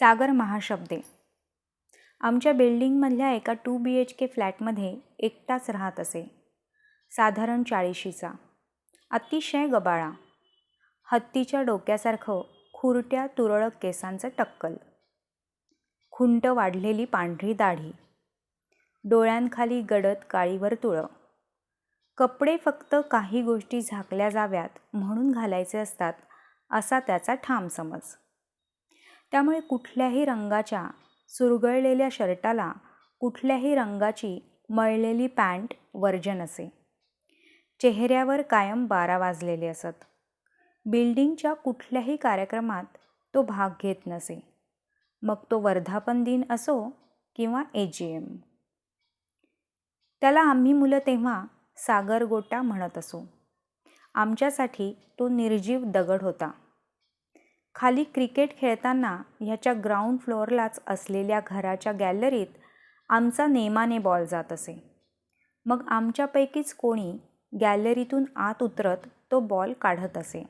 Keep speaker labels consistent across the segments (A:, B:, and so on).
A: सागर महाशब्दे. आमच्या बिल्डिंगमधल्या एका 2 BHK फ्लॅटमध्ये एकटाच राहत असे. साधारण 40शीचा. अतिशय गबाळा. हत्तीच्या डोक्यासारखं खुरट्या तुरळक केसांचं टक्कल. खुंट वाढलेली पांढरी दाढी. डोळ्यांखाली गडद काळी वर्तुळं. कपडे फक्त काही गोष्टी झाकल्या जाव्यात म्हणून घालायचे असतात असा त्याचा ठाम समज. त्यामुळे कुठल्याही रंगाच्या चुरगळलेल्या शर्टाला कुठल्याही रंगाची मळलेली पॅन्ट वर्जन असे. चेहऱ्यावर कायम 12 वाजलेले असत. बिल्डिंगच्या कुठल्याही कार्यक्रमात तो भाग घेत नसे, मग तो वर्धापन दिन असो किंवा AGM. त्याला आम्ही मुलं तेव्हा सागरगोटा म्हणत असू. आमच्यासाठी तो निर्जीव दगड होता. खाली क्रिकेट खेळताना ह्याच्या ग्राउंड फ्लोअरलाच असलेल्या घराच्या गॅलरीत आमचा नेमाने बॉल जात असे. मग आमच्यापैकीच कोणी गॅलरीतून आत उतरत तो बॉल काढत असे.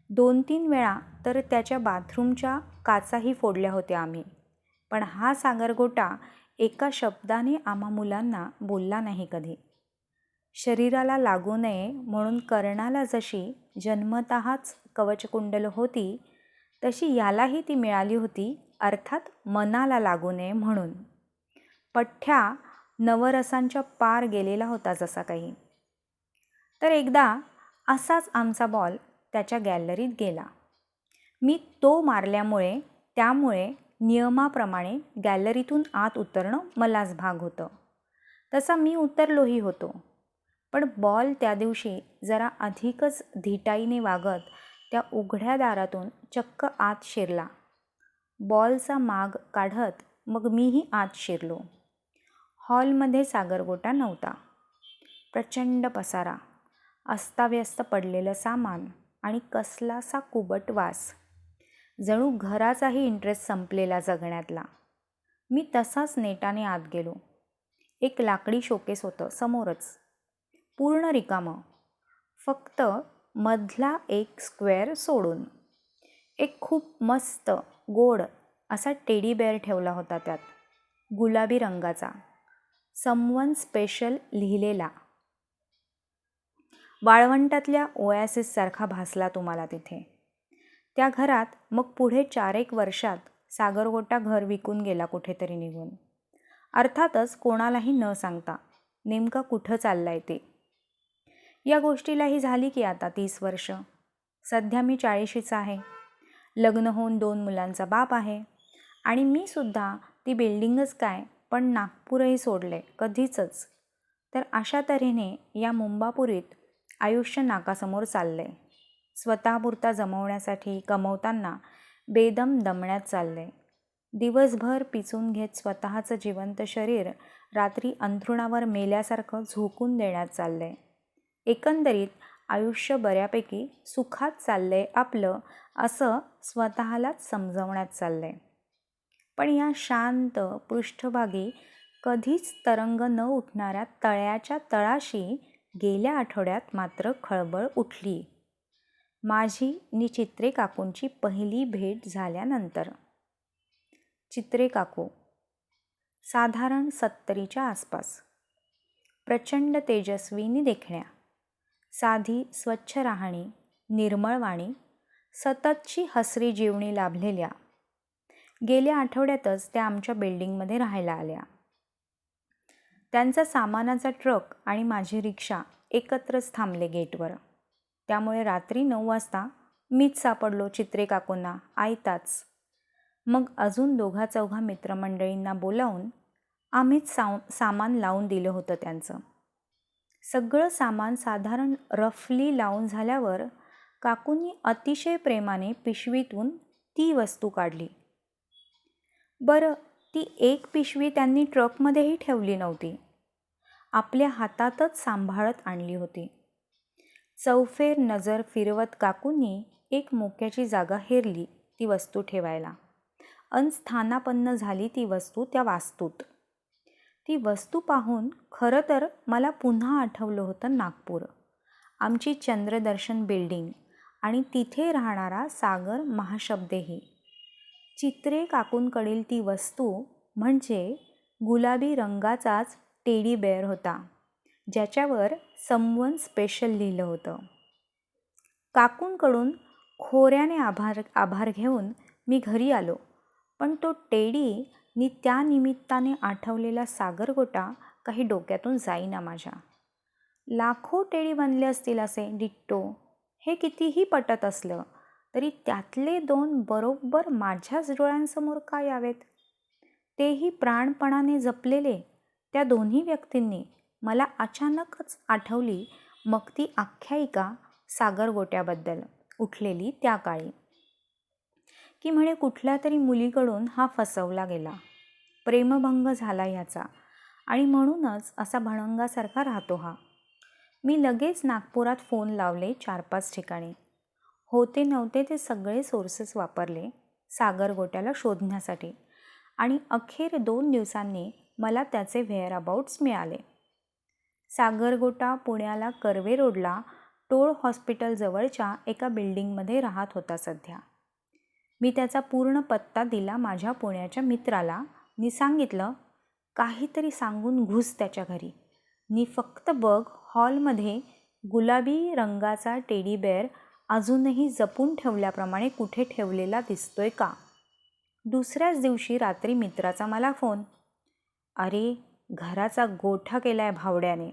A: 2-3 वेळा तर त्याच्या बाथरूमच्या काचाही फोडल्या होत्या आम्ही. पण हा सागरगोटा एका शब्दाने आम्हा मुलांना बोलला नाही कधी. शरीराला लागू नये म्हणून कर्णाला जशी जन्मतःच कवचकुंडलं होती, तशी यालाही ती मिळाली होती, अर्थात मनाला लागू नये म्हणून. पठ्ठ्या नवरसांच्या पार गेलेला होता जसा काही. तर एकदा असाच आमचा बॉल त्याच्या गॅलरीत गेला. मी तो मारल्यामुळे त्यामुळे नियमाप्रमाणे गॅलरीतून आत उतरणं मलाच भाग होतं. तसा मी उतरलोही होतो. पण बॉल त्या दिवशी जरा अधिकच धिटाईने वागत त्या उघड्या दारातून चक्क आत शिरला. बॉलचा माग काढत मग मीही आत शिरलो. हॉलमध्ये सागरगोटा नव्हता. प्रचंड पसारा, अस्ताव्यस्त पडलेलं सामान आणि कसलासा कुबट वास. जणू घराचाही इंटरेस्ट संपलेला जगण्यातला. मी तसाच नेटाने आत गेलो. एक लाकडी शोकेस होतं समोरच, पूर्ण रिकामं. फक्त मधला एक स्क्वेअर सोडून. एक खूप मस्त गोड असा टेडी बेअर ठेवला होता त्यात, गुलाबी रंगाचा, समवन स्पेशल लिहिलेला. वाळवंटातल्या ओॲसिससारखा भासला तुम्हाला तिथे. त्या घरात मग पुढे 4-1 वर्षात सागरगोटा घर विकून गेला कुठेतरी निघून. अर्थातच कोणालाही न सांगता, नेमका कुठं चाललाय ते. या गोष्टीलाही झाली की आता 30 वर्ष. सध्या मी 40शीचा आहे. लग्न होऊन 2 मुलांचा बाप आहे. आणि मी सुद्धा ती बिल्डिंगच काय पण नागपूरही सोडले कधीचच. तर अशा तऱ्हेने या मुंबापुरीत आयुष्य नाकासमोर चाललंय. स्वतःपुरता जमवण्यासाठी कमवताना बेदम दमण्यात चाललंय. दिवसभर पिचून घेत स्वतःचं जिवंत शरीर रात्री अंथरुणावर मेल्यासारखं झोकून देण्यात चाललंय. एकंदरीत आयुष्य बऱ्यापैकी सुखात चाललंय आपलं असं स्वतःलाच समजवण्यात चाललंय. पण या शांत पृष्ठभागी कधीच तरंग न उठणाऱ्या तळ्याच्या तळाशी गेल्या आठवड्यात मात्र खळबळ उठली. माझी नि चित्रे काकूंची पहिली भेट झाल्यानंतर. चित्रे काकू साधारण 70च्या आसपास. प्रचंड तेजस्वी देखण्या. साधी स्वच्छ राहणी, निर्मळ वाणी, सततची हसरी जीवणी लाभलेल्या. गेल्या आठवड्यातच त्या आमच्या बिल्डिंगमध्ये राहायला आल्या. त्यांचा सामानाचा ट्रक आणि माझी रिक्षा एकत्रच थांबले गेटवर. त्यामुळे रात्री 9 वाजता मीच सापडलो चित्रे काकूंना आयताच. मग अजून 2-4 मित्रमंडळींना बोलावून आम्हीच सामान लावून दिलं होतं त्यांचं. सगळं सामान साधारण रफली लावून झाल्यावर काकूंनी अतिशय प्रेमाने पिशवीतून ती वस्तू काढली. बरं, ती एक पिशवी त्यांनी ट्रकमध्येही ठेवली नव्हती. आपल्या हातातच सांभाळत आणली होती. चौफेर नजर फिरवत काकूंनी एक मोक्याची जागा हेरली ती वस्तू ठेवायला. स्थानापन्न झाली ती वस्तू त्या वास्तूत. ती वस्तू पाहून खरं तर मला पुन्हा आठवलं होतं नागपूर, आमची चंद्रदर्शन बिल्डिंग आणि तिथे राहणारा सागर महाशब्देही. चित्रे काकूंकडील ती वस्तू म्हणजे गुलाबी रंगाचाच टेडी बेअर होता, ज्याच्यावर समवन स्पेशल लिहिलं होतं. काकूंकडून खोऱ्याने आभार घेऊन मी घरी आलो, पण तो टेडी नि त्या निमित्ताने आठवलेला सागरगोटा काही डोक्यातून जाईना माझ्या. लाखो टेडी बनले असतील असे डिट्टो. हे कितीही पटत असलं तरी त्यातले 2 बरोबर माझ्याच डोळ्यांसमोर का यावेत? तेही प्राणपणाने जपलेले त्या दोन्ही व्यक्तींनी मला अचानकच आठवली मग ती आख्यायिका सागरगोट्याबद्दल उठलेली त्या काळी, की म्हणे कुठल्या तरी मुलीकडून हा फसवला गेला, प्रेमभंग झाला ह्याचा आणि म्हणूनच असा भणंगासारखा राहतो हा. मी लगेच नागपुरात फोन लावले 4-5 ठिकाणी. होते नव्हते ते सगळे सोर्सेस वापरले सागरगोट्याला शोधण्यासाठी आणि अखेर 2 दिवसांनी मला त्याचे व्हेअरअबाउट्स मिळाले. सागरगोटा पुण्याला कर्वे रोडला टोळ हॉस्पिटलजवळच्या एका बिल्डिंगमध्ये राहत होता सध्या. मी त्याचा पूर्ण पत्ता दिला माझ्या पुण्याच्या मित्राला नि सांगितलं, काहीतरी सांगून घुस त्याच्या घरी नि फक्त बघ हॉलमध्ये गुलाबी रंगाचा टेडी बेअर अजूनही जपून ठेवल्याप्रमाणे कुठे ठेवलेला दिसतोय का. दुसऱ्याच दिवशी रात्री मित्राचा मला फोन. अरे, घराचा गोठा केलाय भावड्याने,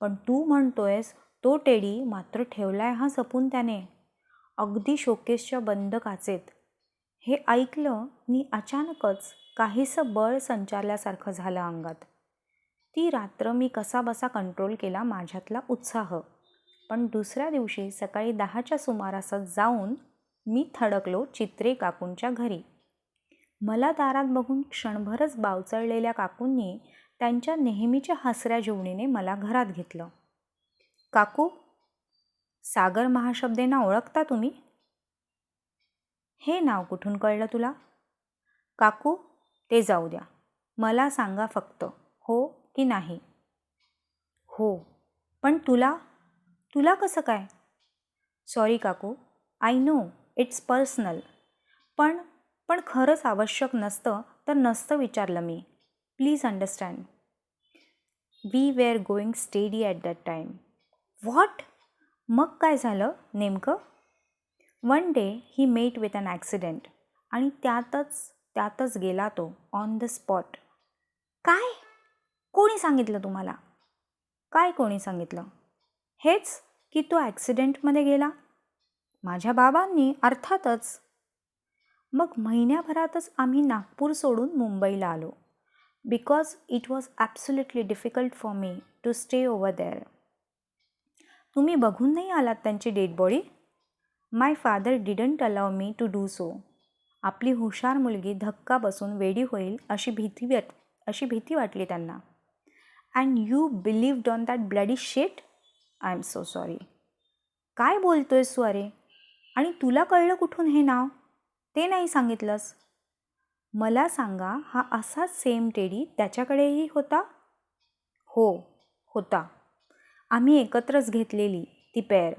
A: पण तू म्हणतोयस तो टेडी मात्र ठेवलाय हा जपून त्याने, अगदी शोकेसच्या बंद काचेत. हे ऐकलं नि अचानकच काहीसं बळ संचारल्यासारखं झालं अंगात. ती रात्र मी कसाबसा कंट्रोल केला माझ्यातला उत्साह, पण दुसऱ्या दिवशी सकाळी 10च्या सुमारास जाऊन मी थडकलो चित्रे काकूंच्या घरी. मला दारात बघून क्षणभरच बावचळलेल्या काकूंनी त्यांच्या नेहमीच्या हसऱ्या जीवणीने मला घरात घेतलं. काकू, सागर महाशब्देंना ओळखता तुम्ही? हे नाव कुठून कळलं तुला? काकू, ते जाऊ द्या, मला सांगा फक्त, हो की नाही? हो, पण तुला कसं काय? सॉरी काकू, आय नो इट्स पर्सनल, पण खरंच आवश्यक नसतं तर नसतं विचारलं मी. Please understand. We were going steady at that time. What? मग काय झालं नेमकं? One day he met with an accident आणि त्यातच गेला तो ऑन द स्पॉट. काय? कोणी सांगितलं तुम्हाला? काय कोणी सांगितलं? हेच की तो ॲक्सिडेंटमध्ये गेला. माझ्या बाबांनी अर्थातच. मग महिन्याभरातच आम्ही नागपूर सोडून मुंबईला आलो, because it was absolutely difficult for me to stay over there. तुम्ही बघून नाही आलात त्यांची dead body? My father didn't allow me to do so. आपली हुशार मुलगी धक्का बसून वेडी होईल अशी भीती वाटली त्यांना. And you believed on that bloody shit? I am so sorry. काय बोलतोयस तू अरे? आणि तुला कळलं कुठून हे नाव? ते नाही सांगितलंस. मला सांगा, हा असाच सेम टेडी त्याच्याकडेही होता? हो, होता. आम्ही एकत्रच घेतलेली ती पेअर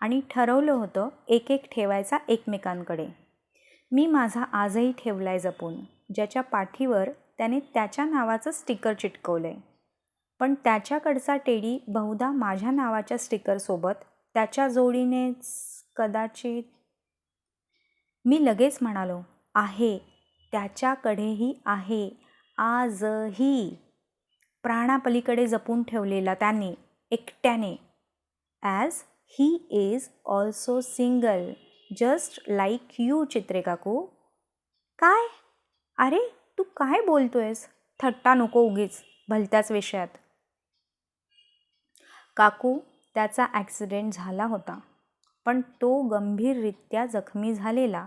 A: आणि ठरवलं होतं एक ठेवायचा एकमेकांकडे. मी माझा आजही ठेवलाय जपून, ज्याच्या पाठीवर त्याने त्याच्या नावाचं स्टिकर चिटकवलं आहे. पण त्याच्याकडचा टेडी बहुधा माझ्या नावाच्या स्टिकरसोबत त्याच्या जोडीनेच कदाचित. मी लगेच म्हणालो, आहे, त्याच्याकडेही आहे आजही. प्राणापलीकडे जपून ठेवलेला त्याने एकट्याने. As he is also single, just like you Chitre काकू. काय? अरे, तू काय बोलतोयस? थट्टा नको उगीच भलत्याच विषयात. काकू, त्याचा ॲक्सिडेंट झाला होता, पण तो गंभीररित्या जखमी झालेला.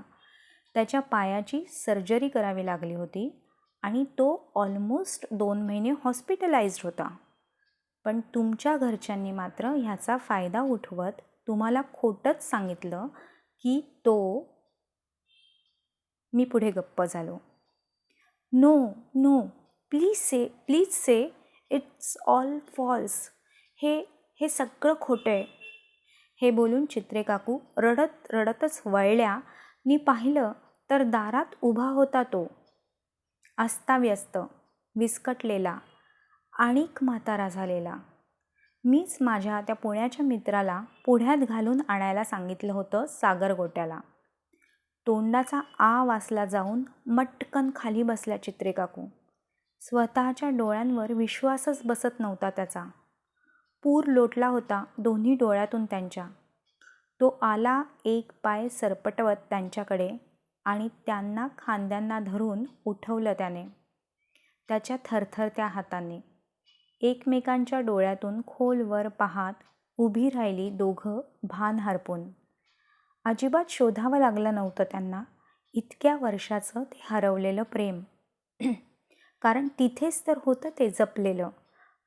A: त्याच्या पायाची सर्जरी करावी लागली होती आणि तो ऑलमोस्ट 2 महिने हॉस्पिटलाइज्ड होता. पण तुमच्या घरच्यांनी मात्र ह्याचा फायदा उठवत तुम्हाला खोटंच सांगितलं की तो. मी पुढे गप्प झालो. No, please say it's all false. हे सगळं खोटं आहे. हे बोलून चित्रे काकू रडतच वळल्या. मी पाहिलं तर दारात उभा होता तो, अस्ताव्यस्त, विस्कटलेला, आणिक म्हातारा झालेला. मीच माझ्या त्या पुण्याच्या मित्राला पुढ्यात घालून आणायला सांगितलं होतं सागरगोट्याला. तोंडाचा आ वासला जाऊन मटकन खाली बसल्या चित्रे काकू. स्वतःच्या डोळ्यांवर विश्वासच बसत नव्हता त्याचा. पूर लोटला होता दोन्ही डोळ्यातून त्यांच्या. तो आला एक पाय सरपटवत त्यांच्याकडे आणि त्यांना खांद्यांना धरून उठवलं त्याने. त्याच्या थरथरत्या हाताने एकमेकांच्या डोळ्यातून खोलवर पाहत उभी राहिली दोघं भान हरपून. अजिबात शोधावं लागलं नव्हतं त्यांना इतक्या वर्षाचं ते हरवलेलं प्रेम. कारण तिथेच तर होतं ते जपलेलं,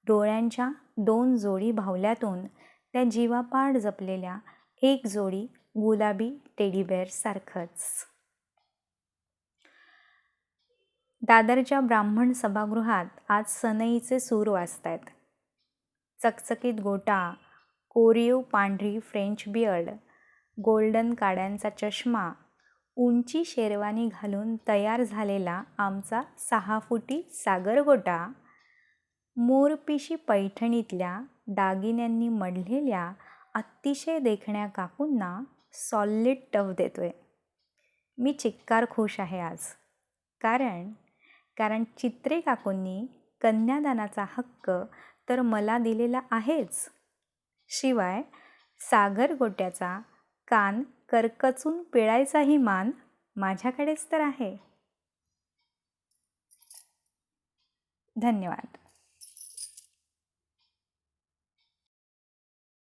A: डोळ्यांच्या 2 जोडी भावल्यातून त्या जीवापाड जपलेल्या एक जोडी गुलाबी टेडीबेअरसारखंच. दादरच्या ब्राह्मण सभागृहात आज सनईचे सूर वाजतायत. चकचकीत गोटा, कोरीव पांढरी फ्रेंच बियर्ड, गोल्डन काड्यांचा चष्मा, उंची शेरवानी घालून तयार झालेला आमचा 6 फुटी सागरगोटा, मोरपिशी पैठणीतल्या दागिन्यांनी मढलेल्या अतिशय देखण्या काकूंना सॉलिड टफ देतोय. मी चिक्कार खुश आहे आज. कारण चित्रे काकूंनी कन्यादानाचा हक्क तर मला दिलेला आहेच, शिवाय सागरगोट्याचा कान करकचून पिळायचाही मान माझ्याकडेच तर आहे. धन्यवाद.